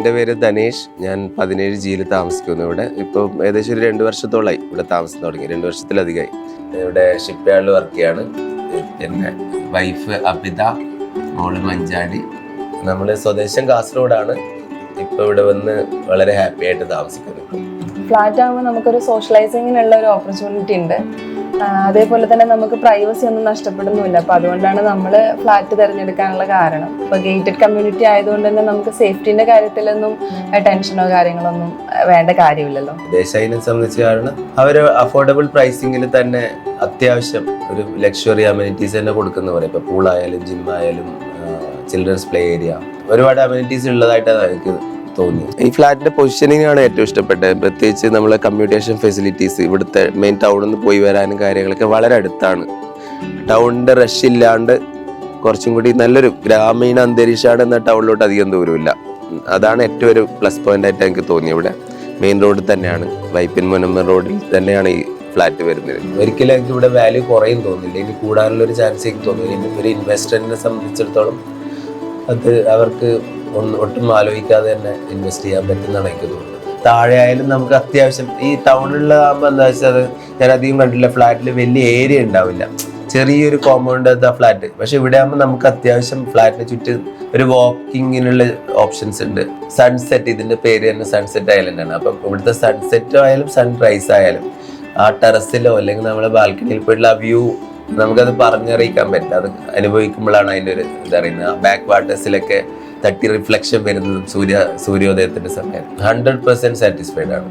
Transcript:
എൻ്റെ പേര് ധനേഷ്. ഞാൻ 17 ജിയിൽ താമസിക്കുന്നു. ഇവിടെ ഇപ്പോൾ ഏകദേശം ഒരു 2 വർഷത്തോളമായി ഇവിടെ താമസം തുടങ്ങി. 2 വർഷത്തിലധികമായി. ഇവിടെ ഷിപ്പ് യാർഡിൽ വർക്ക് ചെയ്യാണ്. പിന്നെ വൈഫ് അബിത, മോള് മഞ്ചാടി. നമ്മൾ സ്വദേശം കാസർഗോഡാണ്. ഇപ്പോൾ ഇവിടെ വന്ന് വളരെ ഹാപ്പി ആയിട്ട് താമസിക്കുന്നു. ഫ്ലാറ്റ് ആകുമ്പോൾ നമുക്കൊരു സോഷ്യലൈസിങ്ങിനുള്ള ഒരു ഓപ്പർച്യൂണിറ്റി ഉണ്ട്. അതേപോലെ തന്നെ നമുക്ക് പ്രൈവസി ഒന്നും നഷ്ടപ്പെടുന്നില്ല. അപ്പോൾ അതുകൊണ്ടാണ് നമ്മൾ ഫ്ലാറ്റ് തിരഞ്ഞെടുക്കാനുള്ള കാരണം. ഇപ്പോൾ ഗേറ്റഡ് കമ്മ്യൂണിറ്റി ആയതുകൊണ്ട് തന്നെ നമുക്ക് സേഫ്റ്റിന്റെ കാര്യത്തിലൊന്നും ടെൻഷനോ കാര്യങ്ങളൊന്നും വേണ്ട കാര്യമില്ലല്ലോ. ദേശായിനെ സംബന്ധിച്ച് കാരണം അവർ അഫോർഡബിൾ പ്രൈസിങ്ങിൽ തന്നെ അത്യാവശ്യം ഒരു ലക്ഷറി അമ്യൂണിറ്റീസ് തന്നെ കൊടുക്കുന്ന പറയും. ഇപ്പോൾ പൂളായാലും ജിമ്മായാലും ചിൽഡ്രൻസ് പ്ലേ ഏരിയ, ഒരുപാട് അമ്യൂണിറ്റീസ് ഉള്ളതായിട്ടാണ് എനിക്ക് തോന്നി. ഈ ഫ്ലാറ്റിന്റെ പൊസിഷനിങ് ആണ് ഏറ്റവും ഇഷ്ടപ്പെട്ടത്. പ്രത്യേകിച്ച് നമ്മളെ കമ്മ്യൂണിക്കേഷൻ ഫെസിലിറ്റീസ് ഇവിടുത്തെ മെയിൻ ടൗണിൽ നിന്ന് പോയി വരാനും കാര്യങ്ങളൊക്കെ വളരെ അടുത്താണ്. ടൗണിന്റെ റഷ് ഇല്ലാണ്ട് കുറച്ചും കൂടി നല്ലൊരു ഗ്രാമീണ അന്തരീക്ഷമാണ്. എന്നാൽ ടൗണിലോട്ട് അധികം ദൂരമില്ല. അതാണ് ഏറ്റവും ഒരു പ്ലസ് പോയിന്റ് ആയിട്ട് എനിക്ക് തോന്നി. ഇവിടെ മെയിൻ റോഡിൽ തന്നെയാണ്, വൈപ്പിൻ മുനമ്പൻ റോഡിൽ തന്നെയാണ് ഈ ഫ്ലാറ്റ് വരുന്നത്. ഒരിക്കലും എനിക്ക് ഇവിടെ വാല്യൂ കുറയും തോന്നില്ല. ഇനി കൂടാനുള്ളൊരു ചാൻസ് എനിക്ക് തോന്നുന്നു. ഇനി ഒരു ഇൻവെസ്റ്ററിനെ സംബന്ധിച്ചിടത്തോളം അത് അവർക്ക് ഒട്ടും ആലോചിക്കാതെ തന്നെ ഇൻവെസ്റ്റ് ചെയ്യാൻ പറ്റുന്നതാണ് എനിക്ക് തോന്നുന്നത്. താഴെ ആയാലും നമുക്ക് അത്യാവശ്യം ഈ ടൗണിലാകുമ്പോൾ എന്താ വെച്ചാൽ ഞാൻ അധികം കണ്ടില്ല, ഫ്ലാറ്റിൽ വലിയ ഏരിയ ഉണ്ടാവില്ല, ചെറിയൊരു കോമ്പൗണ്ട് ഫ്ലാറ്റ്. പക്ഷെ ഇവിടെ ആകുമ്പോൾ നമുക്ക് അത്യാവശ്യം ഫ്ലാറ്റിന് ചുറ്റും ഒരു വാക്കിങ്ങിനുള്ള ഓപ്ഷൻസ് ഉണ്ട്. സൺസെറ്റ്, ഇതിന്റെ പേര് തന്നെ സൺസെറ്റ് ഐലൻഡ് ആണ്. അപ്പം ഇവിടുത്തെ സൺസെറ്റ് ആയാലും സൺറൈസ് ആയാലും ആ ടെറസിലോ അല്ലെങ്കിൽ നമ്മുടെ ബാൽക്കണിയിൽ പോയിട്ടുള്ള ആ വ്യൂ നമുക്കത് പറഞ്ഞറിയിക്കാൻ പറ്റില്ല. അത് അനുഭവിക്കുമ്പോഴാണ് അതിൻ്റെ ഒരു ഇതറിയുന്നത്. ബാക്ക് വാട്ടേഴ്സിലൊക്കെ തട്ടി റിഫ്ലക്ഷൻ വരുന്നതും സൂര്യോദയത്തിന്റെ സമയം 100% സാറ്റിസ്ഫൈഡ് ആണ്.